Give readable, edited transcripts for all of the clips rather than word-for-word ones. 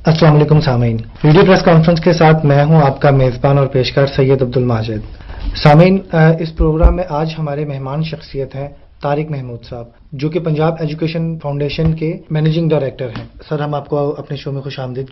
السلام علیکم سامعین، ویڈیو پریس کانفرنس کے ساتھ میں ہوں آپ کا میزبان اور پیشکار سید عبدالماجد۔ سامعین، اس پروگرام میں آج ہمارے مہمان شخصیت ہیں طارق محمود صاحب، جو کہ پنجاب ایجوکیشن فاؤنڈیشن کے مینیجنگ ڈائریکٹر ہیں۔ سر، ہم آپ کو اپنے شو میں خوش آمدید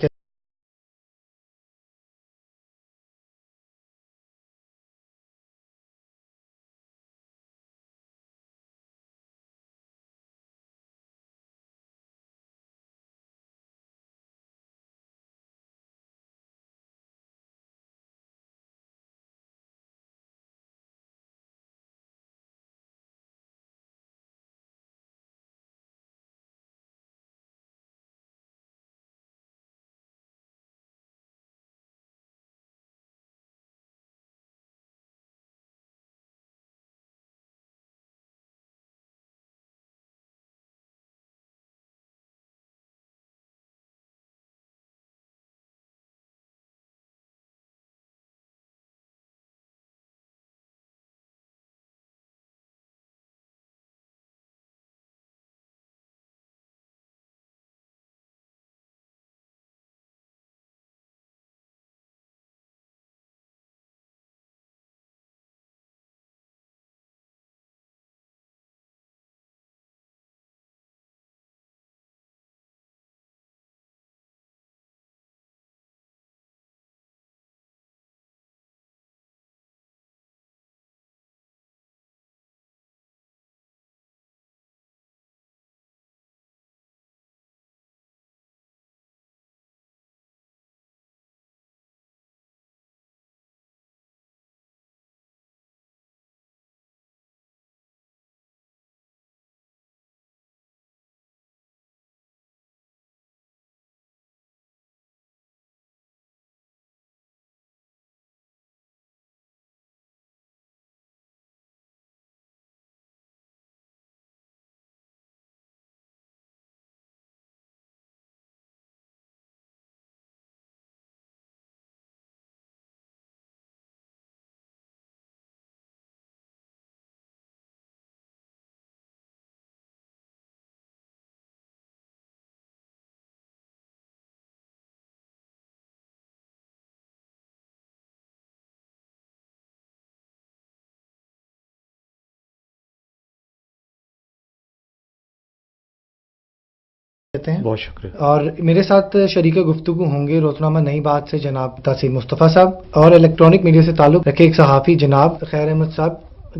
کہتے ہیں۔ بہت شکریہ۔ اور میرے ساتھ شریک گفتگو ہوں گے روزنامہ نئی بات سے جناب تحصیل مصطفیٰ صاحب، اور الیکٹرانک میڈیا سے تعلق رکھے ایک صحافی جناب خیر احمد صاحب،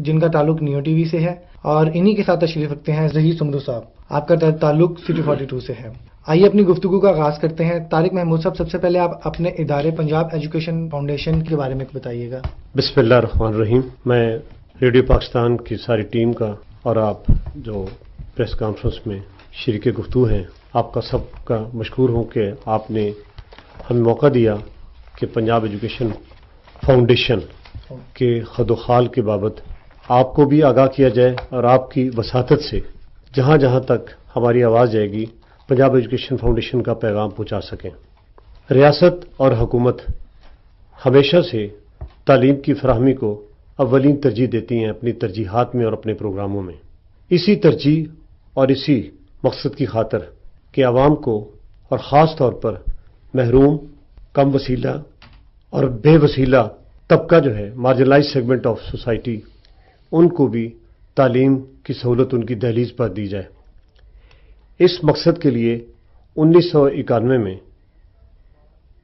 جن کا تعلق نیو ٹی وی سے ہے، اور انہی کے ساتھ تشریف رکھتے ہیں ظہیر سمرو صاحب، آپ کا تعلق سٹی 42 سے ہے۔ آئیے اپنی گفتگو کا آغاز کرتے ہیں۔ طارق محمود صاحب، سب سے پہلے آپ اپنے ادارے پنجاب ایجوکیشن فاؤنڈیشن کے بارے میں بتائیے گا۔ بسم اللہ الرحمن الرحیم۔ میں ریڈیو پاکستان کی ساری ٹیم کا اور آپ جو پریس کانفرنس میں شریک گفتگو ہیں، آپ کا سب کا مشکور ہوں کہ آپ نے ہمیں موقع دیا کہ پنجاب ایجوکیشن فاؤنڈیشن کے خد و خال کے بابت آپ کو بھی آگاہ کیا جائے، اور آپ کی وساطت سے جہاں جہاں تک ہماری آواز جائے گی پنجاب ایجوکیشن فاؤنڈیشن کا پیغام پہنچا سکیں۔ ریاست اور حکومت ہمیشہ سے تعلیم کی فراہمی کو اولین ترجیح دیتی ہیں اپنی ترجیحات میں اور اپنے پروگراموں میں۔ اسی ترجیح اور اسی مقصد کی خاطر کہ عوام کو، اور خاص طور پر محروم، کم وسیلہ اور بے وسیلہ طبقہ جو ہے، مارجنلائز سیگمنٹ آف سوسائٹی، ان کو بھی تعلیم کی سہولت ان کی دہلیز پر دی جائے۔ اس مقصد کے لیے 1991 میں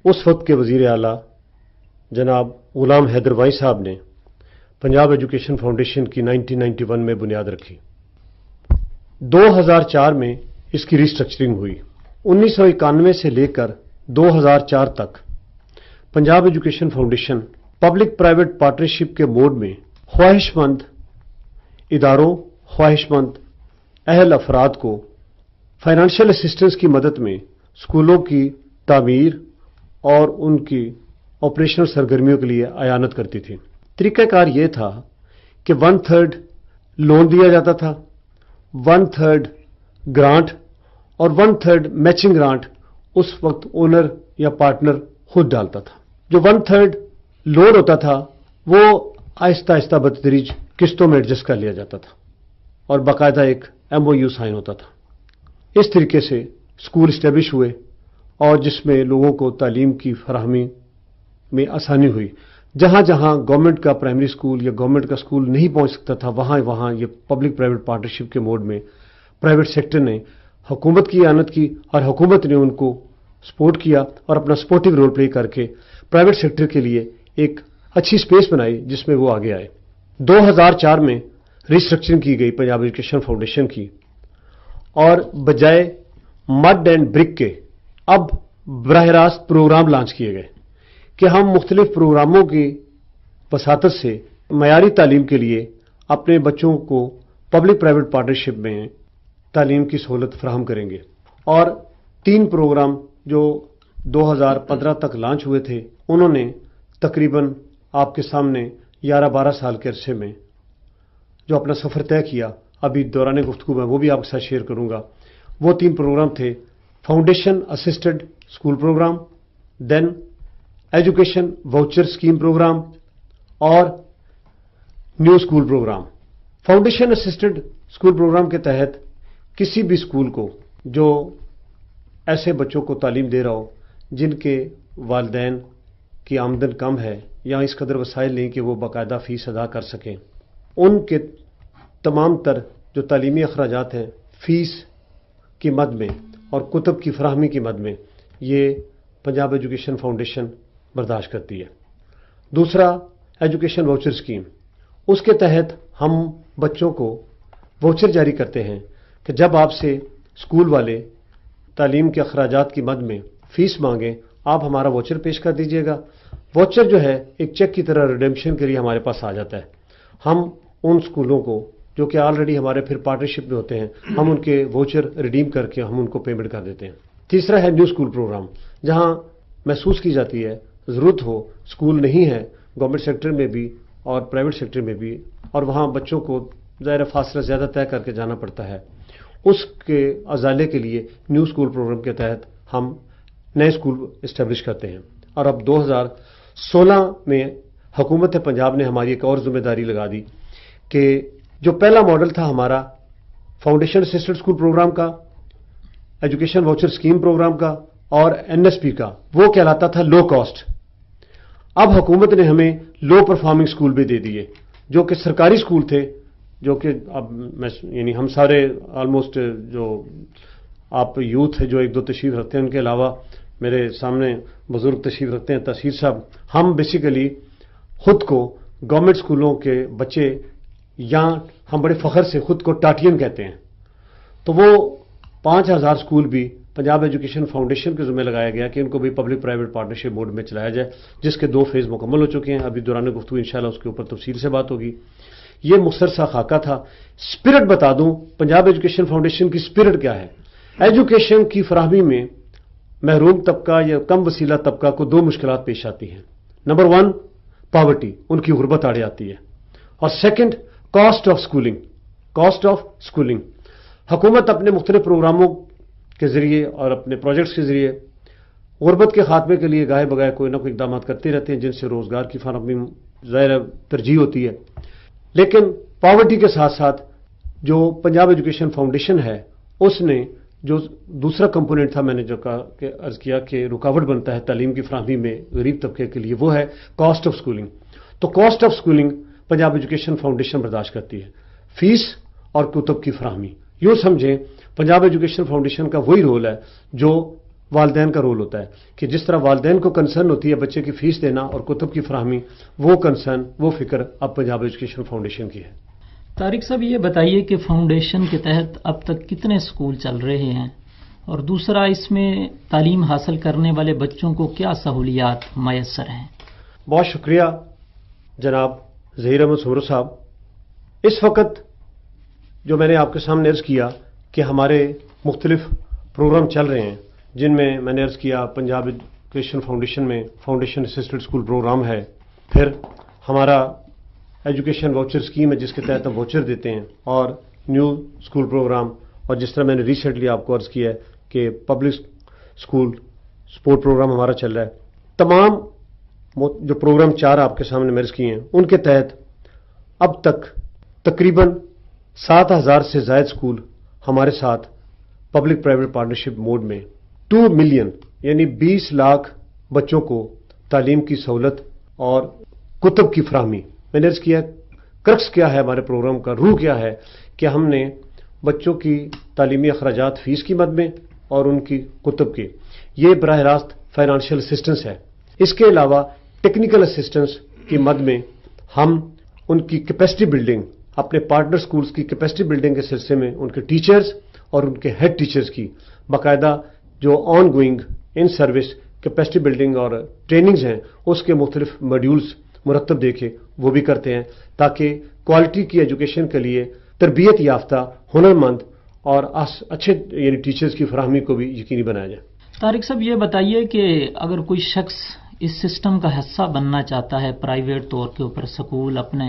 اس وقت کے وزیر اعلیٰ جناب غلام حیدر وائیں صاحب نے پنجاب ایجوکیشن فاؤنڈیشن کی 1991 میں بنیاد رکھی۔ 2004 میں اس کی ریسٹرکچرنگ ہوئی۔ 1991 سے لے کر 2004 تک Punjab education foundation public private partnership کے موڈ میں خواہش مند اداروں، خواہش مند اہل افراد کو فائنانشیل اسسٹنس کی مدد میں اسکولوں کی تعمیر اور ان کی آپریشنل سرگرمیوں کے لیے اعانت کرتی تھی۔ طریقہ کار یہ تھا کہ 1/3 لون دیا جاتا تھا، 1/3 گرانٹ، اور 1/3 میچنگ گرانٹ اس وقت اونر یا پارٹنر خود ڈالتا تھا۔ جو 1/3 لون ہوتا تھا وہ آہستہ آہستہ بتدریج قسطوں میں ایڈجسٹ کر لیا جاتا تھا، اور باقاعدہ ایک MOU سائن ہوتا تھا۔ اس طریقے سے اسکول اسٹیبلش ہوئے، اور جس میں لوگوں کو تعلیم کی فراہمی میں آسانی ہوئی. جہاں جہاں گورنمنٹ کا پرائمری اسکول یا گورنمنٹ کا اسکول نہیں پہنچ سکتا تھا وہاں یہ پبلک پرائیویٹ پارٹنرشپ کے موڈ میں پرائیویٹ سیکٹر نے حکومت کی اعانت کی اور حکومت نے ان کو سپورٹ کیا اور اپنا سپورٹیو رول پلے کر کے پرائیویٹ سیکٹر کے لیے ایک اچھی سپیس بنائی جس میں وہ آگے آئے. 2004 میں ریسٹرکچرنگ کی گئی پنجاب ایجوکیشن فاؤنڈیشن کی اور بجائے مڈ اینڈ برک کے اب براہ راست پروگرام لانچ کیے گئے کہ ہم مختلف پروگراموں کی وساطت سے معیاری تعلیم کے لیے اپنے بچوں کو پبلک پرائیویٹ پارٹنرشپ میں تعلیم کی سہولت فراہم کریں گے. اور 3 پروگرام جو 2015 تک لانچ ہوئے تھے انہوں نے تقریباً آپ کے سامنے 11-12 سال کے عرصے میں جو اپنا سفر طے کیا ابھی دوران گفتگو میں وہ بھی آپ کے ساتھ شیئر کروں گا. وہ 3 پروگرام تھے: foundation assisted school programme, then education voucher scheme programme اور new school programme. Foundation assisted school programme کے تحت کسی بھی اسکول کو جو ایسے بچوں کو تعلیم دے رہا ہو جن کے والدین کی آمدن کم ہے یا اس قدر وسائل نہیں کہ وہ باقاعدہ فیس ادا کر سکیں، ان کے تمام تر جو تعلیمی اخراجات ہیں فیس کی مد میں اور کتب کی فراہمی کی مد میں یہ پنجاب ایجوکیشن فاؤنڈیشن برداشت کرتی ہے. دوسرا ایجوکیشن واؤچر اسکیم، اس کے تحت ہم بچوں کو واؤچر جاری کرتے ہیں کہ جب آپ سے اسکول والے تعلیم کے اخراجات کی مد میں فیس مانگیں آپ ہمارا واؤچر پیش کر دیجئے گا. واؤچر جو ہے ایک چیک کی طرح ریڈیمپشن کے لیے ہمارے پاس آ جاتا ہے. ہم ان اسکولوں کو جو کہ آلریڈی ہمارے پھر پارٹنرشپ میں ہوتے ہیں ہم ان کے واؤچر ریڈیم کر کے ہم ان کو پیمنٹ کر دیتے ہیں. تیسرا ہے نیو اسکول پروگرام، جہاں محسوس کی جاتی ہے ضرورت ہو، اسکول نہیں ہے گورنمنٹ سیکٹر میں بھی اور پرائیویٹ سیکٹر میں بھی، اور وہاں بچوں کو ظاہر فاصلہ زیادہ طے کر کے جانا پڑتا ہے، اس کے ازالے کے لیے نیو اسکول پروگرام کے تحت ہم نئے اسکول اسٹیبلش کرتے ہیں. اور اب 2016 میں حکومت پنجاب نے ہماری ایک اور ذمہ داری لگا دی کہ جو پہلا ماڈل تھا ہمارا فاؤنڈیشن اسسٹڈ اسکول پروگرام کا، ایجوکیشن واؤچر اسکیم پروگرام کا اور NSP کا، وہ کہلاتا تھا لو کاسٹ. اب حکومت نے ہمیں لو پرفارمنگ اسکول بھی دے دیے جو کہ سرکاری اسکول تھے، جو کہ اب یعنی ہم سارے آلموسٹ جو آپ یوتھ ہے جو 1-2 تشریف رکھتے ہیں ان کے علاوہ میرے سامنے بزرگ تشریف رکھتے ہیں تحصیل صاحب، ہم بیسیکلی خود کو گورنمنٹ اسکولوں کے بچے یا ہم بڑے فخر سے خود کو ٹاٹین کہتے ہیں. تو وہ 5000 اسکول بھی پنجاب ایجوکیشن فاؤنڈیشن کے ذمہ لگایا گیا کہ ان کو بھی پبلک پرائیویٹ پارٹنرشپ موڈ میں چلایا جائے، جس کے 2 فیز مکمل ہو چکے ہیں. ابھی دوران گفتگو انشاءاللہ اس کے اوپر تفصیل سے بات ہوگی. یہ مختصر سا خاکہ تھا. اسپرٹ بتا دوں پنجاب ایجوکیشن فاؤنڈیشن کی اسپرٹ کیا ہے. ایجوکیشن کی فراہمی میں محروم طبقہ یا کم وسیلہ طبقہ کو 2 مشکلات پیش آتی ہیں. نمبر 1 پاورٹی، ان کی غربت آڑے آتی ہے، اور سیکنڈ کاسٹ آف اسکولنگ. حکومت اپنے مختلف پروگراموں کے ذریعے اور اپنے پروجیکٹس کے ذریعے غربت کے خاتمے کے لیے گاہے بگاہے کوئی نہ کوئی اقدامات کرتے رہتے ہیں جن سے روزگار کی فراہمی ظاہر ترجیح ہوتی ہے. لیکن پاورٹی کے ساتھ ساتھ جو پنجاب ایجوکیشن فاؤنڈیشن ہے اس نے جو دوسرا کمپوننٹ تھا میں نے جو کہا کہ عرض کیا کہ رکاوٹ بنتا ہے تعلیم کی فراہمی میں غریب طبقے کے لیے، وہ ہے کاسٹ آف اسکولنگ. تو cost of schooling Punjab education foundation برداشت کرتی ہے، فیس اور کتب کی فراہمی. یوں سمجھیں پنجاب ایجوکیشن فاؤنڈیشن کا وہی رول ہے جو والدین کا رول ہوتا ہے کہ جس طرح والدین کو کنسرن ہوتی ہے بچے کی فیس دینا اور کتب کی فراہمی، وہ کنسرن وہ فکر اب پنجاب ایجوکیشن فاؤنڈیشن کی ہے. طارق صاحب یہ بتائیے کہ فاؤنڈیشن کے تحت اب تک کتنے اسکول چل رہے ہیں، اور دوسرا اس میں تعلیم حاصل کرنے والے بچوں کو کیا سہولیات میسر ہیں؟ بہت شکریہ جناب ظہیر احمد سمرو صاحب. اس وقت جو میں نے آپ کے سامنے عرض کیا کہ ہمارے مختلف پروگرام چل رہے ہیں جن میں نے عرض کیا پنجاب ایجوکیشن فاؤنڈیشن میں فاؤنڈیشن اسسٹڈ اسکول پروگرام ہے، پھر ہمارا ایجوکیشن واؤچر اسکیم ہے جس کے تحت ہم واؤچر دیتے ہیں، اور نیو اسکول پروگرام، اور جس طرح میں نے ریسنٹلی آپ کو عرض کیا ہے کہ پبلک اسکول سپورٹ پروگرام ہمارا چل رہا ہے. تمام جو پروگرام 4 آپ کے سامنے میں عرض کیے ہیں ان کے تحت اب تک تقریباً 7000 سے زائد اسکول ہمارے ساتھ پبلک پرائیویٹ پارٹنرشپ موڈ میں 2 ملین یعنی 20 لاکھ بچوں کو تعلیم کی سہولت اور کتب کی فراہمی. میں نے عرض کیا کرکس کیا ہے ہمارے پروگرام کا، روح کیا ہے کہ ہم نے بچوں کی تعلیمی اخراجات فیس کی مد میں اور ان کی کتب کی، یہ براہ راست فائنانشیل اسسٹنس ہے. اس کے علاوہ ٹیکنیکل اسسٹنس کی مد میں ہم ان کی کیپیسٹی بلڈنگ، اپنے پارٹنر سکولز کی کیپیسٹی بلڈنگ کے سلسلے میں ان کے ٹیچرز اور ان کے ہیڈ ٹیچرز کی باقاعدہ جو on going in service capacity building اور ٹریننگز ہیں اس کے مختلف ماڈیولز مرتب دیکھے وہ بھی کرتے ہیں، تاکہ کوالٹی کی ایجوکیشن کے لیے تربیت یافتہ ہنرمند اور اچھے یعنی ٹیچرز کی فراہمی کو بھی یقینی بنایا جائے. طارق صاحب یہ بتائیے کہ اگر کوئی شخص اس سسٹم کا حصہ بننا چاہتا ہے، پرائیویٹ طور کے اوپر سکول اپنے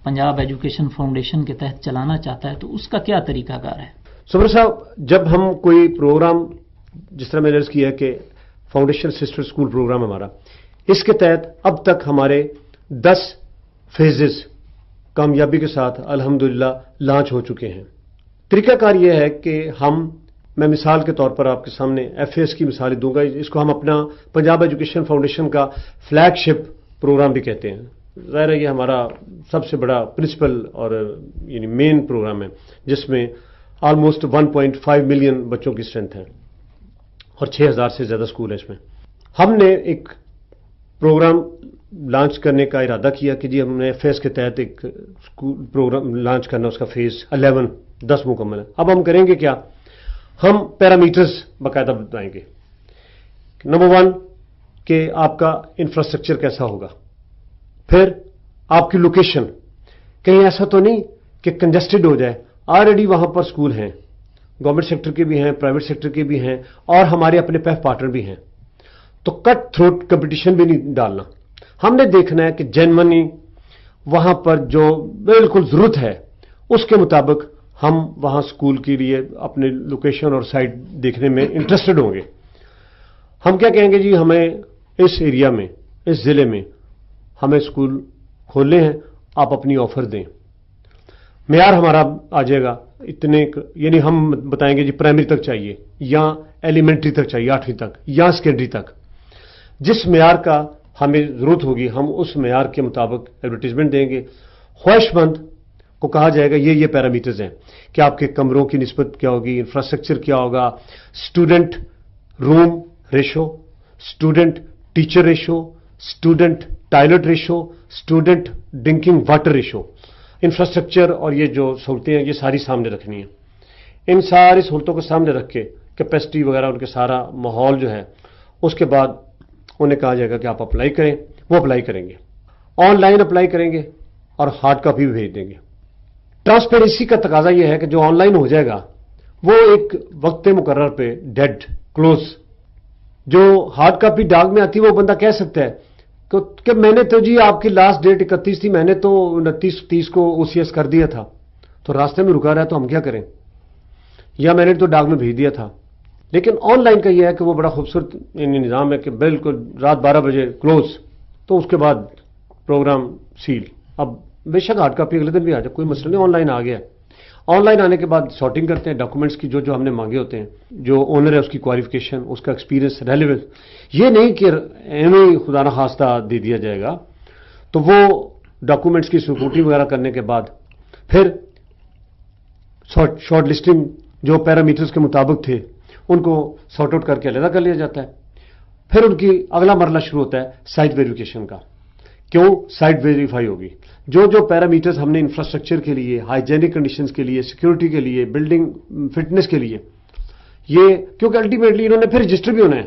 پنجاب ایجوکیشن فاؤنڈیشن کے تحت چلانا چاہتا ہے، تو اس کا کیا طریقہ کار ہے؟ صبر صاحب، جب ہم کوئی پروگرام، جس طرح میں نے عرض کیا ہے کہ فاؤنڈیشن سسٹر اسکول پروگرام ہمارا، اس کے تحت اب تک ہمارے 10 فیزز کامیابی کے ساتھ الحمدللہ لانچ ہو چکے ہیں. طریقہ کار یہ ہے کہ میں مثال کے طور پر آپ کے سامنے ایف اے ایس کی مثال دوں گا. اس کو ہم اپنا پنجاب ایجوکیشن فاؤنڈیشن کا فلیگ شپ پروگرام بھی کہتے ہیں. ظاہر ہے یہ ہمارا سب سے بڑا پرنسپل اور یعنی مین پروگرام ہے، جس میں آلموسٹ 1.5 ملین بچوں کی اسٹرینتھ ہے اور 6000 سے زیادہ اسکول ہیں. اس میں ہم نے ایک پروگرام لانچ کرنے کا ارادہ کیا کہ جی ہم نے ایف اے ایس کے تحت ایک پروگرام لانچ کرنا، اس کا فیز 11 10 مکمل ہے. اب ہم کریں گے کیا؟ ہم پیرامیٹرز باقاعدہ بتائیں گے. نمبر 1 کہ آپ کا انفراسٹرکچر کیسا ہوگا، پھر آپ کی لوکیشن، کہیں ایسا تو نہیں کہ کنجسٹڈ ہو جائے. آلریڈی وہاں پر اسکول ہیں، گورنمنٹ سیکٹر کے بھی ہیں، پرائیویٹ سیکٹر کے بھی ہیں اور ہمارے اپنے پیف پارٹنر بھی ہیں. تو کٹ تھروٹ کمپٹیشن بھی نہیں ڈالنا. ہم نے دیکھنا ہے کہ جینوئنلی وہاں پر جو بالکل ضرورت ہے اس کے مطابق ہم وہاں اسکول کے لیے اپنے لوکیشن اور سائٹ دیکھنے میں انٹرسٹڈ ہوں گے. ہم کیا کہیں گے جی ہمیں اس ایریا میں، اس ضلع میں ہمیں اسکول کھولنے ہیں، آپ اپنی آفر دیں. معیار ہمارا آ جائے گا اتنے، یعنی ہم بتائیں گے جی پرائمری تک چاہیے یا ایلیمنٹری تک چاہیے 8ویں تک یا سیکنڈری تک. جس معیار کا ہمیں ضرورت ہوگی ہم اس معیار کے مطابق ایڈورٹیزمنٹ دیں گے. خواہش مند کو کہا جائے گا یہ پیرامیٹرز ہیں کہ آپ کے کمروں کی نسبت کیا ہوگی، انفراسٹرکچر کیا ہوگا، student room ratio, student teacher ratio, student toilet ratio, student drinking water ratio. Infrastructure اور یہ جو سہولتیں ہیں یہ ساری سامنے رکھنی ہیں. ان ساری سہولتوں کو سامنے رکھ کے کیپیسٹی وغیرہ ان کے سارا ماحول جو ہے اس کے بعد انہیں کہا جائے گا کہ آپ اپلائی کریں. وہ اپلائی کریں گے، آن لائن اپلائی کریں گے اور ہارڈ کاپی بھی بھیج دیں گے. ٹرانسپیرنسی کا تقاضا یہ ہے کہ جو آن لائن ہو جائے گا وہ ایک وقت مقرر پہ ڈیڈ کلوز. جو ہارڈ کاپی ڈاک میں آتی ہے وہ بندہ کہہ سکتا ہے کہ میں نے تو جی آپ کی لاسٹ ڈیٹ 31 تھی، میں نے تو 29-30 کو OCS کر دیا تھا، تو راستے میں رکا رہا ہے تو ہم کیا کریں، یا میں نے تو ڈاک میں بھیج دیا تھا. لیکن آن لائن کا یہ ہے کہ وہ بڑا خوبصورت نظام ہے کہ بالکل رات 12 بجے کلوز، تو اس کے بعد پروگرام سیل. اب بے شک ہارڈ کاپی اگلے دن بھی آ جائے، کوئی مسئلہ نہیں، آن لائن آ گیا. آن لائن آنے کے بعد سارٹنگ کرتے ہیں ڈاکومنٹس کی، جو ہم نے مانگے ہوتے ہیں، جو اونر ہے اس کی کوالیفیکیشن، اس کا ایکسپیرینس، ریلیونس. یہ نہیں کہ انہیں خدا نخواستہ دے دیا جائے گا. تو وہ ڈاکومنٹس کی سکیورٹی وغیرہ کرنے کے بعد پھر شارٹ لسٹنگ جو پیرامیٹرز کے مطابق تھے ان کو سارٹ آؤٹ کر کے علیحدہ کر لیا جاتا ہے. پھر ان کی اگلا مرحلہ شروع ہوتا ہے سائٹ ویریفیکیشن کا. کیوں سائٹ ویریفائی ہوگی؟ جو پیرامیٹرز ہم نے انفراسٹرکچر کے لیے، ہائیجینک کنڈیشنز کے لیے، سیکیورٹی کے لیے، بلڈنگ فٹنس کے لیے، یہ کیونکہ الٹیمیٹلی انہوں نے پھر رجسٹر بھی ہونا ہے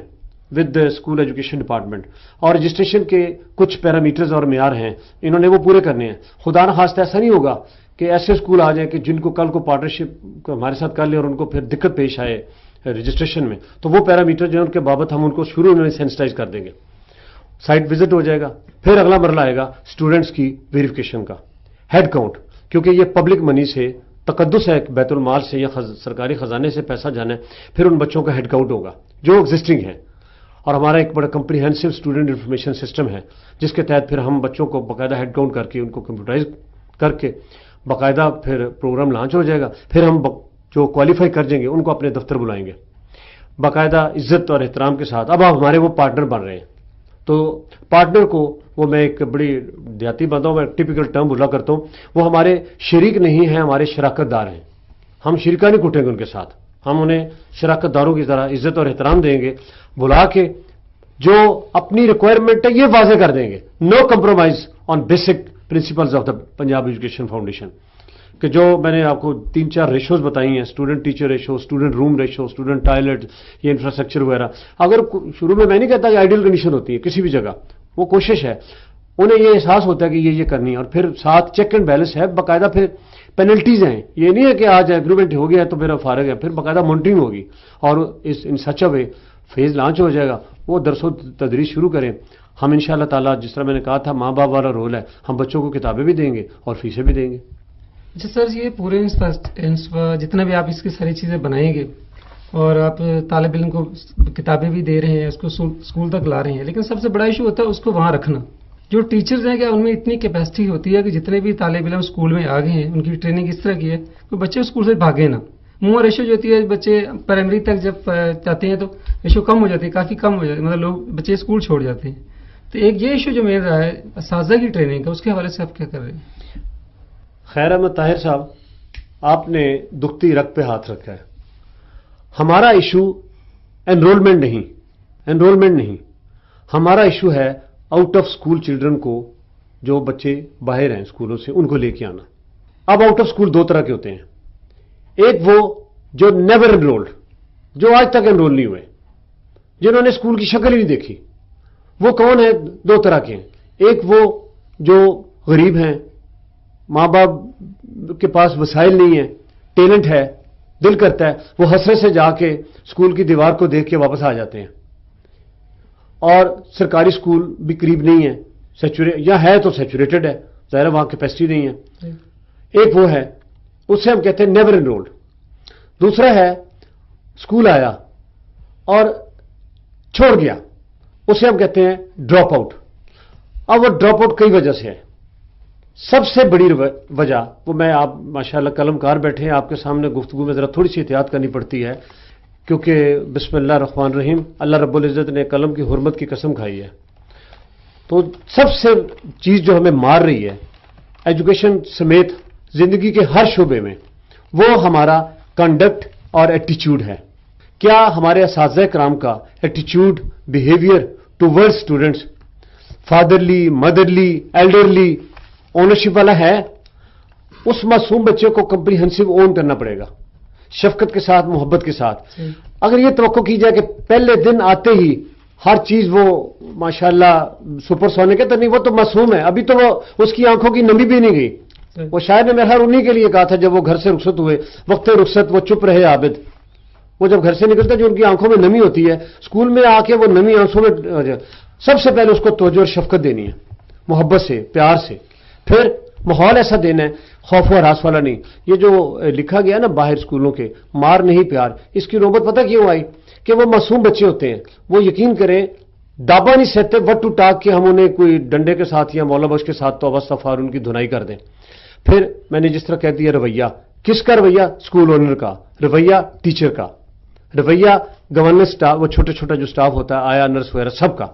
ود اسکول ایجوکیشن ڈپارٹمنٹ، اور رجسٹریشن کے کچھ پیرامیٹرز اور معیار ہیں انہوں نے وہ پورے کرنے ہیں. خدا نخواستہ ایسا نہیں ہوگا کہ ایسے اسکول آ جائیں کہ جن کو کل کو پارٹنرشپ ہمارے ساتھ کر لیں اور ان کو پھر دقت پیش آئے رجسٹریشن میں. تو وہ پیرامیٹر جو ہیں ان کے بابت ہم ان کو شروع میں سینسٹائز کر دیں گے. سائٹ وزٹ ہو جائے گا. پھر اگلا مرحلہ آئے گا اسٹوڈنٹس کی ویریفیکیشن کا، ہیڈ کاؤنٹ، کیونکہ یہ پبلک منی سے تقدس ہے، بیت المال سے یا سرکاری خزانے سے پیسہ جانا ہے. پھر ان بچوں کا ہیڈ کاؤنٹ ہوگا جو ایگزسٹنگ ہے، اور ہمارا ایک بڑا کمپریہنسو اسٹوڈنٹ انفارمیشن سسٹم ہے جس کے تحت پھر ہم بچوں کو باقاعدہ ہیڈ کاؤنٹ کر کے ان کو کمپیوٹرائز کر کے باقاعدہ پھر پروگرام لانچ ہو جائے گا. پھر ہم جو کوالیفائی کر جائیں گے ان کو اپنے دفتر بلائیں گے. باقاعدہ عزت اور احترام کے ساتھ اب آپ ہمارے وہ پارٹنر بن رہے ہیں. تو پارٹنر کو وہ میں ایک بڑی دیہاتی بندہ ہوں, میں ٹپیکل ٹرم بولا کرتا ہوں, وہ ہمارے شریک نہیں ہیں, ہمارے شراکت دار ہیں. ہم شرکا نہیں کوٹیں گے ان کے ساتھ, ہم انہیں شراکت داروں کی طرح عزت اور احترام دیں گے, بلا کے جو اپنی ریکوائرمنٹ ہے یہ واضح کر دیں گے. No compromise on basic principles of the Punjab education foundation, کہ جو میں نے آپ کو 3-4 ریشوز بتائی ہیں, student teacher ratio, student room ratio, student toilet, یہ انفراسٹرکچر وغیرہ. اگر شروع میں نہیں کہتا کہ آئیڈیل کنڈیشن ہوتی ہے کسی بھی جگہ, وہ کوشش ہے, انہیں یہ احساس ہوتا ہے کہ یہ کرنی ہے, اور پھر ساتھ چیک اینڈ بیلنس ہے, باقاعدہ پھر پینلٹیز ہیں. یہ نہیں ہے کہ آج ایگریمنٹ ہو گیا تو پھر فارغ ہے, پھر باقاعدہ مانیٹرنگ ہوگی, اور ان سچ اے وے فیز لانچ ہو جائے گا. وہ درس و تدریس شروع کریں. ہم انشاءاللہ تعالیٰ جس طرح میں نے کہا تھا ماں باپ والا رول ہے, ہم بچوں کو کتابیں بھی دیں گے اور فیسیں بھی دیں گے. اچھا سر, یہ پورے جتنا بھی آپ اس کی ساری چیزیں بنائیں گے اور آپ طالب علم کو کتابیں بھی دے رہے ہیں, اس کو اسکول تک لا رہے ہیں, لیکن سب سے بڑا ایشو ہوتا ہے اس کو وہاں رکھنا. جو ٹیچرز ہیں کیا ان میں اتنی کیپیسٹی ہوتی ہے کہ جتنے بھی طالب علم اسکول میں آ گئے ہیں ان کی ٹریننگ اس طرح کی ہے کہ بچے اسکول سے بھاگے نہ. منہ ریشو جو ہوتی ہے, بچے پرائمری تک جب جاتے ہیں تو ریشو کم ہو جاتی ہے, کافی کم ہو جاتی ہے, مطلب لوگ بچے اسکول چھوڑ جاتے ہیں. تو ایک یہ ایشو جو مل رہا ہے اساتذہ کی ٹریننگ کا, اس کے حوالے سے آپ کیا کر رہے ہیں؟ خیر احمد طاہر صاحب, آپ نے دکھتی رگ پہ ہاتھ رکھا ہے. ہمارا ایشو انرولمنٹ نہیں, ہمارا ایشو ہے آؤٹ آف اسکول چلڈرن کو, جو بچے باہر ہیں اسکولوں سے, ان کو لے کے آنا. اب آؤٹ آف اسکول 2 طرح کے ہوتے ہیں. ایک وہ جو نیور انرولڈ, جو آج تک انرول نہیں ہوئے, جنہوں نے اسکول کی شکل ہی نہیں دیکھی. وہ کون ہے؟ 2 طرح کے ہیں. ایک وہ جو غریب ہیں, ماں باپ کے پاس وسائل نہیں ہے, ٹیلنٹ ہے, دل کرتا ہے, وہ حسرت سے جا کے اسکول کی دیوار کو دیکھ کے واپس آ جاتے ہیں, اور سرکاری اسکول بھی قریب نہیں ہے, یا ہے تو سیچوریٹڈ ہے, ظاہر وہاں کیپیسٹی نہیں ہے. ایک وہ ہے, اسے ہم کہتے ہیں نیور انرولڈ. دوسرا ہے اسکول آیا اور چھوڑ گیا, اسے ہم کہتے ہیں ڈراپ آؤٹ. اب وہ ڈراپ آؤٹ کئی وجہ سے ہے. سب سے بڑی وجہ وہ, میں آپ ماشاءاللہ قلم کار بیٹھے ہیں, آپ کے سامنے گفتگو میں ذرا تھوڑی سی احتیاط کرنی پڑتی ہے, کیونکہ بسم اللہ الرحمن الرحیم, اللہ رب العزت نے قلم کی حرمت کی قسم کھائی ہے. تو سب سے چیز جو ہمیں مار رہی ہے ایجوکیشن سمیت زندگی کے ہر شعبے میں, وہ ہمارا کنڈکٹ اور ایٹیچیوڈ ہے. کیا ہمارے اساتذہ کرام کا ایٹیچیوڈ, behaviour toward students fatherly, motherly, elderly, ownership والا ہے؟ اس معصوم بچے کو کمپریہنسو اون کرنا پڑے گا, شفقت کے ساتھ, محبت کے ساتھ. اگر یہ توقع کی جائے کہ پہلے دن آتے ہی ہر چیز وہ ماشاءاللہ سپر سونک ہے, تو نہیں, وہ تو معصوم ہے. ابھی تو وہ اس کی آنکھوں کی نمی بھی نہیں گئی. وہ شاعر نے میرا انہی کے لیے کہا تھا, جب وہ گھر سے رخصت ہوئے, وقت رخصت وہ چپ رہے عابد. وہ جب گھر سے نکلتے جو ان کی آنکھوں میں نمی ہوتی ہے, اسکول میں آ کے وہ نمی آنکھوں میں, سب سے پہلے اس کو توجہ اور شفقت دینی ہے, محبت سے, پیار سے. پھر ماحول ایسا دینا ہے, خوف و ہراس والا نہیں. یہ جو لکھا گیا نا باہر اسکولوں کے, مار نہیں پیار, اس کی نوبت پتہ کیوں آئی؟ کہ وہ معصوم بچے ہوتے ہیں, وہ یقین کریں دابا نہیں سہتے وٹ ٹو ٹاک کہ ہم انہیں کوئی ڈنڈے کے ساتھ یا مولا بخش کے ساتھ توبہ استغفار ان کی دھنائی کر دیں. پھر میں نے جس طرح کہہ دیا رویہ, کس کا رویہ؟ اسکول اونر کا رویہ, ٹیچر کا رویہ, گورننس سٹاف, وہ چھوٹا چھوٹا جو سٹاف ہوتا ہے, آیا نرس وغیرہ, سب کا.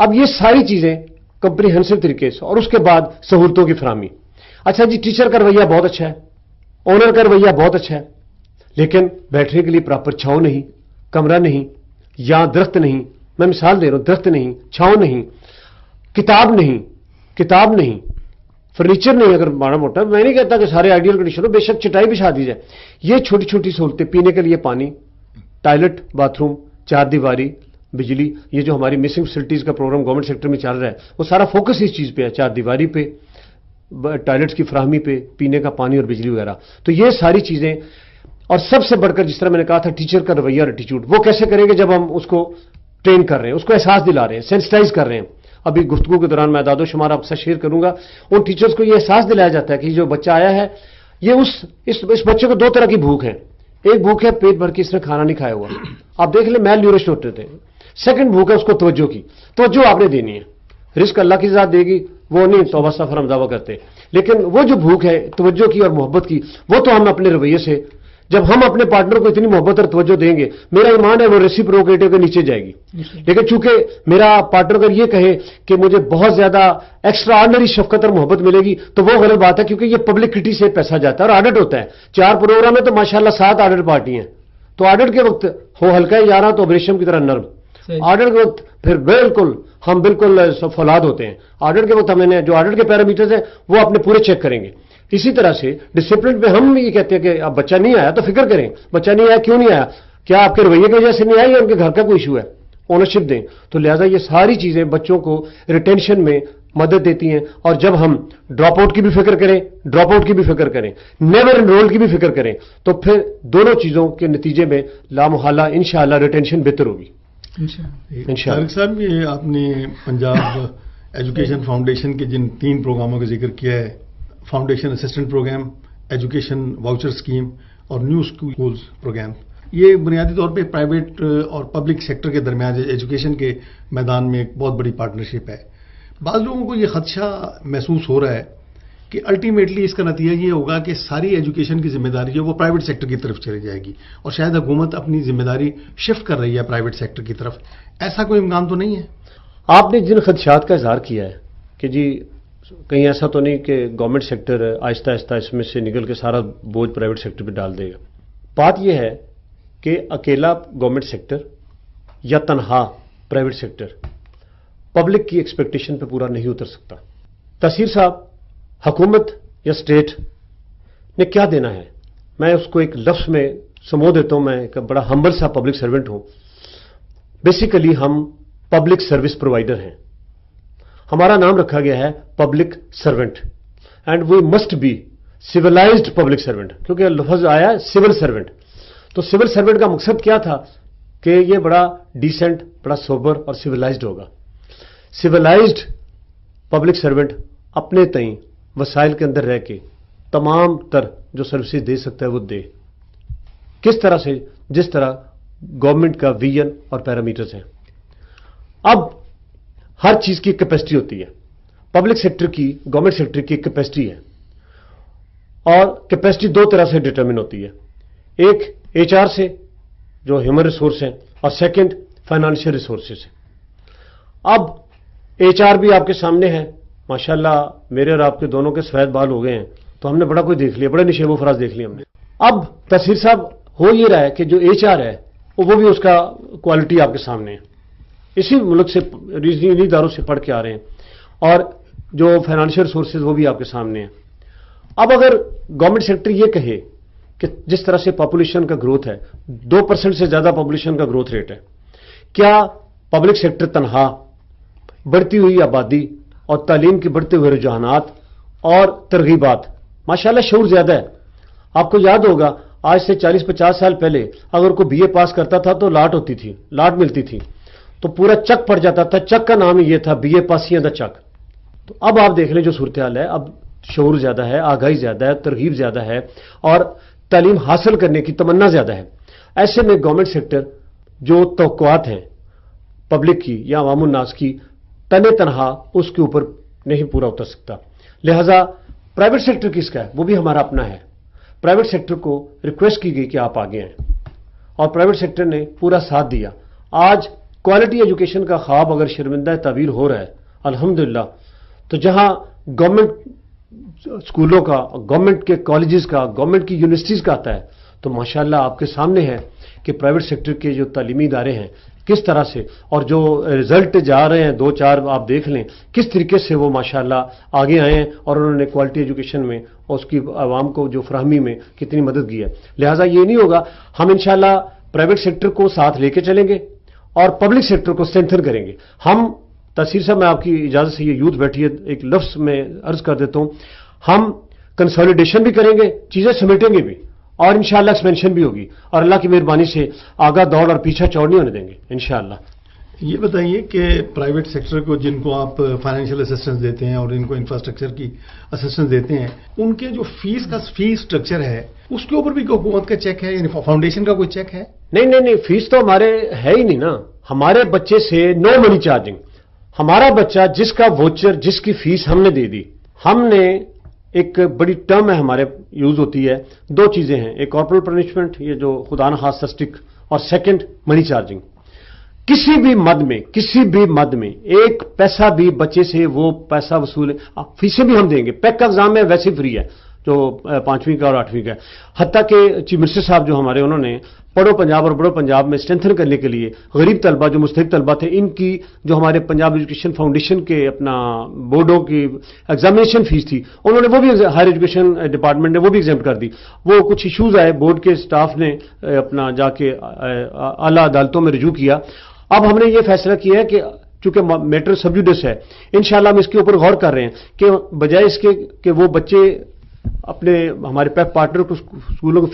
اب یہ ساری چیزیں کمپریہنسو طریقے سے, اور اس کے بعد سہولتوں کی فراہمی. اچھا جی, ٹیچر کا رویہ بہت اچھا ہے, اونر کا رویہ بہت اچھا ہے, لیکن بیٹھنے کے لیے پراپر چھاؤں نہیں, کمرہ نہیں, یا درخت نہیں. میں مثال دے رہا ہوں, درخت نہیں, چھاؤں نہیں, کتاب نہیں, فرنیچر نہیں. اگر ماڑا موٹا, میں نہیں کہتا کہ سارے آئیڈیل کنڈیشن ہو, بے شک چٹائی بچھا دی جائے. یہ چھوٹی چھوٹی سہولتیں, پینے کے لیے پانی, ٹوائلٹ, باتھ روم, 4 دیواری, بجلی. یہ جو ہماری مسنگ فیسلٹیز کا پروگرام گورنمنٹ سیکٹر میں چل رہا ہے, وہ سارا فوکس اس چیز پہ ہے, 4 دیواری پہ, ٹوائلٹس کی فراہمی پہ, پینے کا پانی اور بجلی وغیرہ. تو یہ ساری چیزیں, اور سب سے بڑھ کر جس طرح میں نے کہا تھا ٹیچر کا رویہ اور ایٹیچیوڈ, وہ کیسے کریں گے؟ جب ہم اس کو ٹرین کر رہے ہیں, اس کو احساس دلا رہے ہیں, سینسٹائز کر رہے ہیں. ابھی گفتگو کے دوران میں اعداد و شمار آپ سے شیئر کروں گا. ان ٹیچرز کو یہ احساس دلایا جاتا ہے کہ جو بچہ آیا ہے, یہ اس بچے کو 2 طرح کی بھوک ہے. ایک بھوک ہے پیٹ بھر کے اس نے کھانا نہیں کھایا ہوا, آپ دیکھ لیں میل نیورشڈ ہوتے تھے. سیکنڈ بھوک ہے اس کو توجہ کی, توجہ آپ نے دینی ہے. رزق اللہ کی ذات دے گی, وہ نہیں توبہ استغفار ہم دعویٰ کرتے. لیکن وہ جو بھوک ہے توجہ کی اور محبت کی, وہ تو ہم اپنے رویے سے جب ہم اپنے پارٹنر کو اتنی محبت اور توجہ دیں گے، میرا ایمان ہے وہ ریسیپروکیٹو کے نیچے جائے گی. لیکن چونکہ میرا پارٹنر اگر یہ کہے کہ مجھے بہت زیادہ ایکسٹرا آرڈنری شفقت اور محبت ملے گی تو وہ غلط بات ہے، کیونکہ یہ پبلک کٹی سے پیسہ جاتا ہے اور آڈٹ ہوتا ہے. 4 پروگرام ہے تو ماشاءاللہ 7 آڈٹ پارٹی ہیں، تو آڈٹ کے وقت ہو ہلکا ہے 11 تو ریشم کی طرح نرم. آڈٹ کے وقت پھر بالکل ہم بالکل فولاد ہوتے ہیں. آڈٹ کے وقت ہمیں جو آڈٹ کے پیرامیٹرز ہیں وہ اپنے پورے چیک کریں گے. اسی طرح سے ڈسپلن پہ ہم یہ کہتے ہیں کہ اب بچہ نہیں آیا تو فکر کریں، بچہ نہیں آیا کیوں نہیں آیا، کیا آپ کے رویے کی وجہ سے نہیں آیا یا ان کے گھر کا کوئی ایشو ہے، اونرشپ دیں. تو لہٰذا یہ ساری چیزیں بچوں کو ریٹینشن میں مدد دیتی ہیں. اور جب ہم ڈراپ آؤٹ کی بھی فکر کریں، ڈراپ آؤٹ کی بھی فکر کریں، نیور انرول کی بھی فکر کریں، تو پھر دونوں چیزوں کے نتیجے میں لامحالہ انشاءاللہ ریٹینشن بہتر ہوگی انشاءاللہ. طارق صاحب، یہ آپ نے پنجاب ایجوکیشن فاؤنڈیشن کے جن 3 پروگراموں کا ذکر کیا ہے، foundation assistant programme, education voucher scheme اور نیو اسکولز پروگرام، یہ بنیادی طور پہ پرائیویٹ اور پبلک سیکٹر کے درمیان ایجوکیشن کے میدان میں ایک بہت بڑی پارٹنرشپ ہے. بعض لوگوں کو یہ خدشہ محسوس ہو رہا ہے کہ الٹیمیٹلی اس کا نتیجہ یہ ہوگا کہ ساری ایجوکیشن کی ذمہ داری جو وہ پرائیویٹ سیکٹر کی طرف چلی جائے گی، اور شاید حکومت اپنی ذمہ داری شفٹ کر رہی ہے پرائیویٹ سیکٹر کی طرف. ایسا کوئی امکان تو نہیں ہے؟ آپ نے جن خدشات کا اظہار کیا ہے کہ جی کہیں ایسا تو نہیں کہ گورنمنٹ سیکٹر آہستہ آہستہ اس میں سے نکل کے سارا بوجھ پرائیویٹ سیکٹر پہ ڈال دے گا. بات یہ ہے کہ اکیلا گورنمنٹ سیکٹر یا تنہا پرائیویٹ سیکٹر پبلک کی ایکسپیکٹیشن پہ پورا نہیں اتر سکتا. تاثیر صاحب، حکومت یا اسٹیٹ نے کیا دینا ہے، میں اس کو ایک لفظ میں سمو دیتا ہوں. میں ایک بڑا ہمبل سا پبلک سرونٹ ہوں. بیسیکلی ہم پبلک سروس پرووائڈر ہیں. ہمارا نام رکھا گیا ہے public servant, and we must be civilised public servant, کیونکہ لفظ آیا سول سرونٹ. تو سول سرونٹ کا مقصد کیا تھا کہ یہ بڑا ڈیسنٹ، بڑا سوبر اور سیولائزڈ ہوگا. سیولائزڈ پبلک سرونٹ اپنے تئیں وسائل کے اندر رہ کے تمام تر جو سروسز دے سکتا ہے وہ دے. کس طرح سے؟ جس طرح گورنمنٹ کا ویژن اور پیرامیٹرز ہیں. اب ہر چیز کی کیپیسٹی ہوتی ہے. پبلک سیکٹر کی، گورنمنٹ سیکٹر کی کیپیسٹی ہے، اور کیپیسٹی 2 طرح سے ڈٹرمن ہوتی ہے. ایک ایچ آر سے جو ہیومن ریسورس ہیں، اور سیکنڈ فائنانشیل ریسورسز ہیں. اب ایچ آر بھی آپ کے سامنے ہے. ماشاءاللہ میرے اور آپ کے دونوں کے سفید بال ہو گئے ہیں تو ہم نے بڑا کوئی دیکھ لیا، بڑے نشیب و فراز دیکھ لیا ہم نے. اب تاثیر صاحب ہو یہ رہا ہے کہ جو ایچ آر ہے وہ بھی اس کا کوالٹی آپ کے سامنے ہے. اسی ملک سے انہی اداروں سے پڑھ کے آ رہے ہیں، اور جو فائنانشیل ریسورسز وہ بھی آپ کے سامنے ہیں. اب اگر گورنمنٹ سیکٹر یہ کہے کہ جس طرح سے پاپولیشن کا گروتھ ہے، 2% سے زیادہ پاپولیشن کا گروتھ ریٹ ہے، کیا پبلک سیکٹر تنہا بڑھتی ہوئی آبادی اور تعلیم کے بڑھتے ہوئے رجحانات اور ترغیبات، ماشاءاللہ شعور زیادہ ہے. آپ کو یاد ہوگا آج سے 40-50 سال پہلے اگر کوئی بی اے پاس کرتا تھا تو لاٹ ہوتی تھی، لاٹ ملتی تھی، تو پورا چک پڑ جاتا تھا. چک کا نام یہ تھا، بی اے پاسیاں دا چک. تو اب آپ دیکھ لیں جو صورتحال ہے، اب شعور زیادہ ہے، آگاہی زیادہ ہے، ترغیب زیادہ ہے، اور تعلیم حاصل کرنے کی تمنا زیادہ ہے. ایسے میں گورنمنٹ سیکٹر جو توقعات ہیں پبلک کی یا عوام الناس کی، تنے تنہا اس کے اوپر نہیں پورا اتر سکتا. لہذا پرائیویٹ سیکٹر کس کا ہے؟ وہ بھی ہمارا اپنا ہے. پرائیویٹ سیکٹر کو ریکویسٹ کی گئی کہ آپ آگے آئیں، اور پرائیویٹ سیکٹر نے پورا ساتھ دیا. آج کوالٹی ایجوکیشن کا خواب اگر شرمندہ تعبیر ہو رہا ہے الحمدللہ، تو جہاں گورنمنٹ اسکولوں کا، گورنمنٹ کے کالجز کا، گورنمنٹ کی یونیورسٹیز کا آتا ہے، تو ماشاءاللہ آپ کے سامنے ہے کہ پرائیویٹ سیکٹر کے جو تعلیمی ادارے ہیں کس طرح سے، اور جو رزلٹ جا رہے ہیں 2-4 آپ دیکھ لیں کس طریقے سے وہ ماشاءاللہ آگے آئے ہیں، اور انہوں نے کوالٹی ایجوکیشن میں اور اس کی عوام کو جو فراہمی میں کتنی مدد کی ہے. لہٰذا یہ نہیں ہوگا، ہم انشاءاللہ پرائیویٹ سیکٹر کو ساتھ لے کے چلیں گے اور پبلک سیکٹر کو اسٹرینتھن کریں گے. ہم تاثیر صاحب، میں آپ کی اجازت سے، یہ یوتھ بیٹھی ہے، ایک لفظ میں عرض کر دیتا ہوں، ہم کنسالیڈیشن بھی کریں گے، چیزیں سمیٹیں گے بھی، اور انشاءاللہ ایکسپینشن بھی ہوگی، اور اللہ کی مہربانی سے آگاہ دوڑ اور پیچھا چوڑ نہیں ہونے دیں گے انشاءاللہ. یہ بتائیے کہ پرائیویٹ سیکٹر کو جن کو آپ فائنینشیل اسسٹنس دیتے ہیں اور ان کو انفراسٹرکچر کی اسسٹنس دیتے ہیں، ان کے جو فیس اسٹرکچر ہے اس کے اوپر بھی حکومت کا چیک ہے، یعنی فاؤنڈیشن کا کوئی چیک ہے؟ نہیں، فیس تو ہمارے ہے ہی نہیں نا. ہمارے بچے سے نو منی چارجنگ. ہمارا بچہ جس کا ووچر، جس کی فیس ہم نے دے دی، ہم نے ایک بڑی ٹرم ہے ہمارے یوز ہوتی ہے. دو چیزیں ہیں, ایک کارپورل پنشمنٹ, یہ جو خدا نخواستہ سٹک, اور سیکنڈ منی چارجنگ. کسی بھی مد میں ایک پیسہ بھی بچے سے وہ پیسہ وصول, فیسیں بھی ہم دیں گے, پیک کا ایگزام ہے ویسے فری ہے جو 5ویں کا اور 8ویں کا ہے. حتیٰ کہ چیف منسٹر صاحب جو ہمارے, انہوں نے پڑھو پنجاب اور بڑھو پنجاب میں اسٹرینتھن کرنے کے لیے غریب طلبہ جو مستحق طلبہ تھے, ان کی جو ہمارے پنجاب ایجوکیشن فاؤنڈیشن کے اپنا بورڈوں کی ایگزامینیشن فیس تھی, انہوں نے وہ بھی ہائر ایجوکیشن ڈپارٹمنٹ نے وہ بھی ایگزیمپٹ کر دی. وہ کچھ ایشوز آئے, بورڈ کے سٹاف نے اپنا جا کے اعلیٰ عدالتوں میں رجوع کیا. اب ہم نے یہ فیصلہ کیا ہے کہ چونکہ میٹر سب جوڈس ہے, انشاءاللہ ہم اس کے اوپر غور کر رہے ہیں کہ بجائے اس کے کہ وہ بچے اپنے ہمارے پیپ پارٹنر کو اسکولوں کو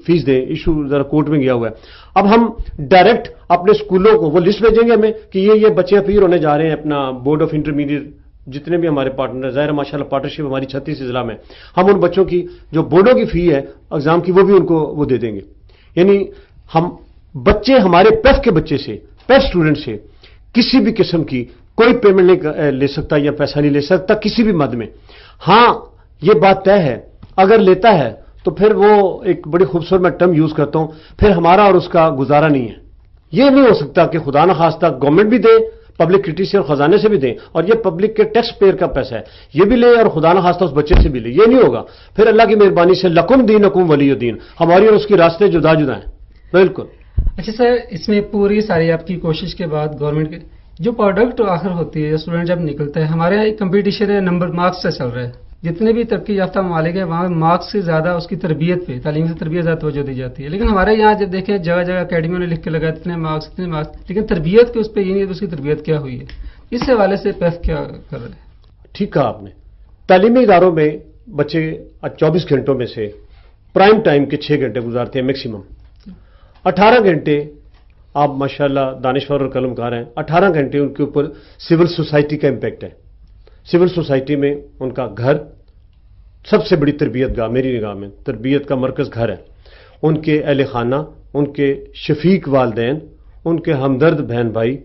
فیس دیں, ایشو ذرا کورٹ میں گیا ہوا ہے, اب ہم ڈائریکٹ اپنے اسکولوں کو وہ لسٹ بھیجیں گے ہمیں کہ یہ بچے اپیئر ہونے جا رہے ہیں اپنا بورڈ آف انٹرمیڈیٹ, جتنے بھی ہمارے پارٹنر, ظاہر ماشاءاللہ پارٹنرشپ ہماری 36 اضلاع میں, ہم ان بچوں کی جو بورڈوں کی فی ہے ایگزام کی وہ بھی ان کو وہ دے دیں گے. یعنی ہم بچے ہمارے پیف کے بچے سے, پیف اسٹوڈنٹ سے کسی بھی قسم کی کوئی پیمنٹ نہیں لے سکتا یا پیسہ نہیں لے سکتا کسی بھی مد میں. ہاں یہ بات طے ہے, اگر لیتا ہے تو پھر وہ ایک بڑی خوبصورت میں ٹرم یوز کرتا ہوں, پھر ہمارا اور اس کا گزارا نہیں ہے. یہ نہیں ہو سکتا کہ خدا نخواستہ گورنمنٹ بھی دے, پبلک کٹی سے اور خزانے سے بھی دیں, اور یہ پبلک کے ٹیکس پیئر کا پیسہ ہے, یہ بھی لے اور خدا نخواستہ اس بچے سے بھی لے. یہ نہیں ہوگا. پھر اللہ کی مہربانی سے لکم دینکم ولی دین, ہماری اور اس کی راستے جدا جدا ہیں. بالکل. اچھا سر, اس میں پوری ساری آپ کی کوشش کے بعد گورنمنٹ کے جو پروڈکٹ آخر ہوتی ہے, اسٹوڈنٹ جب نکلتا ہے, ہمارے یہاں ایک کمپٹیشن ہے نمبر مارکس سے چل رہا ہے. جتنے بھی ترقی یافتہ ممالک ہیں وہاں مارکس سے زیادہ اس کی تربیت پہ, تعلیم سے تربیت زیادہ توجہ دی جاتی ہے. لیکن ہمارے یہاں جب دیکھیں جگہ جگہ اکیڈمیوں نے لکھ کے لگا اتنے مارکس, لیکن تربیت کے اس پہ یہ نہیں ہے اس کی تربیت کیا ہوئی ہے. اس حوالے سے پیف کیا کر رہے ہیں؟ ٹھیک کہا آپ نے. تعلیمی اداروں میں بچے 24 گھنٹوں میں سے پرائم ٹائم کے 6 گھنٹے گزارتے ہیں میکسیمم. 18 گھنٹے آپ ماشاءاللہ دانشور اور قلم کار ہیں, 18 گھنٹے ان کے اوپر سول سوسائٹی کا امپیکٹ ہے. سول سوسائٹی میں ان کا گھر سب سے بڑی تربیت گاہ, میری نگاہ میں تربیت کا مرکز گھر ہے. ان کے اہل خانہ, ان کے شفیق والدین, ان کے ہمدرد بہن بھائی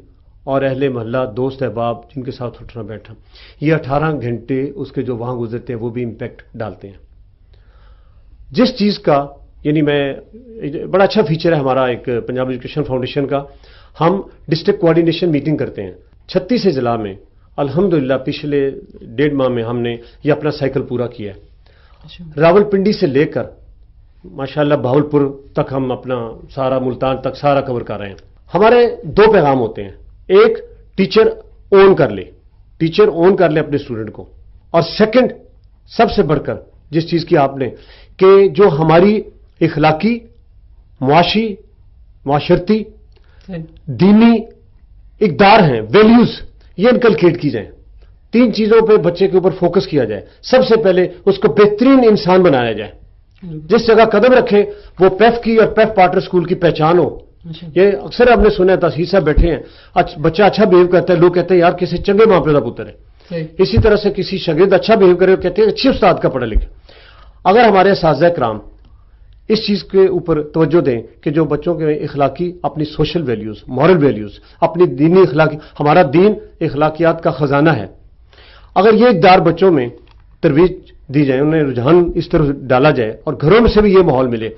اور اہل محلہ دوست احباب جن کے ساتھ اٹھنا بیٹھنا, یہ 18 گھنٹے اس کے جو وہاں گزرتے ہیں وہ بھی امپیکٹ ڈالتے ہیں. جس چیز کا یعنی میں بڑا اچھا فیچر ہے ہمارا ایک پنجاب ایجوکیشن فاؤنڈیشن کا, ہم ڈسٹرکٹ کوآرڈینیشن میٹنگ کرتے ہیں 36 اضلاع میں. الحمدللہ پچھلے 1.5 ماہ میں ہم نے یہ اپنا سائیکل پورا کیا ہے. راولپنڈی سے لے کر ماشاءاللہ بہاولپور تک ہم اپنا سارا ملتان تک سارا کور کر رہے ہیں. ہمارے 2 پیغام ہوتے ہیں. ایک, ٹیچر اون کر لے اپنے اسٹوڈنٹ کو, اور سیکنڈ سب سے بڑھ کر جس چیز کی آپ نے کہ جو ہماری اخلاقی, معاشی, معاشرتی, دینی اقدار ہیں, ویلیوز, یہ انکلکیٹ کی جائیں. 3 چیزوں پہ بچے کے اوپر فوکس کیا جائے. سب سے پہلے اس کو بہترین انسان بنایا جائے. جس جگہ قدم رکھے وہ پیف کی اور پیف پارٹنر اسکول کی پہچان ہو. یہ اکثر آپ نے سنا ہے, تحصیل صاحب بیٹھے ہیں, بچہ اچھا بہیو کرتا ہے, لوگ کہتے ہیں یار کسی چنگے ماں پیو دا پتر ہے. اسی طرح سے کسی شاگرد اچھا بہیو کرے, کہتے ہیں اچھی استاد کا پڑھا لکھا. اگر ہمارے اساتذہ کرام اس چیز کے اوپر توجہ دیں کہ جو بچوں کے اخلاقی اپنی سوشل ویلیوز, مورل ویلیوز, اپنی دینی اخلاقی, ہمارا دین اخلاقیات کا خزانہ ہے, اگر یہ اقدار بچوں میں ترویج دی جائے, انہیں رجحان اس طرح ڈالا جائے اور گھروں میں سے بھی یہ ماحول ملے.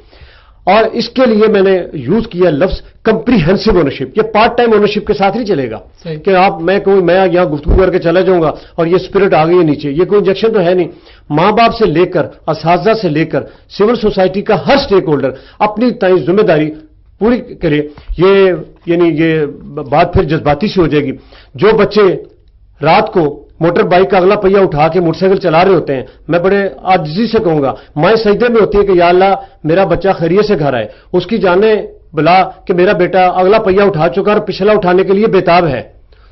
اور اس کے لیے میں نے یوز کیا لفظ کمپریہنسو اونرشپ. یہ پارٹ ٹائم اونرشپ کے ساتھ نہیں چلے گا کہ آپ میں یہاں گفتگو کر کے چلا جاؤں گا اور یہ اسپرٹ آ گئی ہے نیچے. یہ کوئی انجیکشن تو ہے نہیں. ماں باپ سے لے کر, اساتذہ سے لے کر, سول سوسائٹی کا ہر سٹیک ہولڈر اپنی ذمہ داری پوری کرے. یہ بات پھر جذباتی سی ہو جائے گی. جو بچے رات کو موٹر بائک کا اگلا پہیہ اٹھا کے موٹر سائیکل چلا رہے ہوتے ہیں, میں بڑے عاجزی سے کہوں گا, مائیں سجدے میں ہوتی ہے کہ یا اللہ میرا بچہ خیریت سے گھر آئے, اس کی جانے بلا کہ میرا بیٹا اگلا پہیہ اٹھا چکا اور پچھلا اٹھانے کے لیے بےتاب ہے.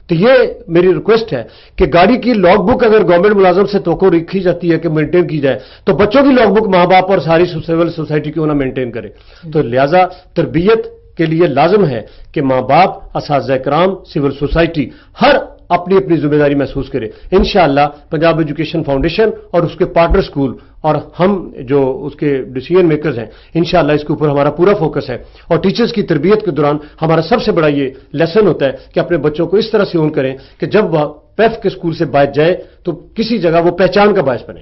تو یہ میری ریکویسٹ ہے کہ گاڑی کی لاگ بک اگر گورنمنٹ ملازم سے توقع رکھی جاتی ہے کہ مینٹین کی جائے, تو بچوں کی لاگ بک ماں باپ اور ساری سول سوسائٹی کیوں نہ مینٹین کرے. تو لہذا تربیت کے لیے لازم ہے کہ ماں باپ, اساتذہ کرام, سول سوسائٹی ہر اپنی اپنی ذمہ داری محسوس کرے. انشاءاللہ پنجاب ایجوکیشن فاؤنڈیشن اور اس کے پارٹنر اسکول اور ہم جو اس کے ڈیسیژن میکرز ہیں, انشاءاللہ اس کے اوپر ہمارا پورا فوکس ہے. اور ٹیچرز کی تربیت کے دوران ہمارا سب سے بڑا یہ لیسن ہوتا ہے کہ اپنے بچوں کو اس طرح سے اون کریں کہ جب وہ پیف کے اسکول سے باہر جائے تو کسی جگہ وہ پہچان کا باعث بنے.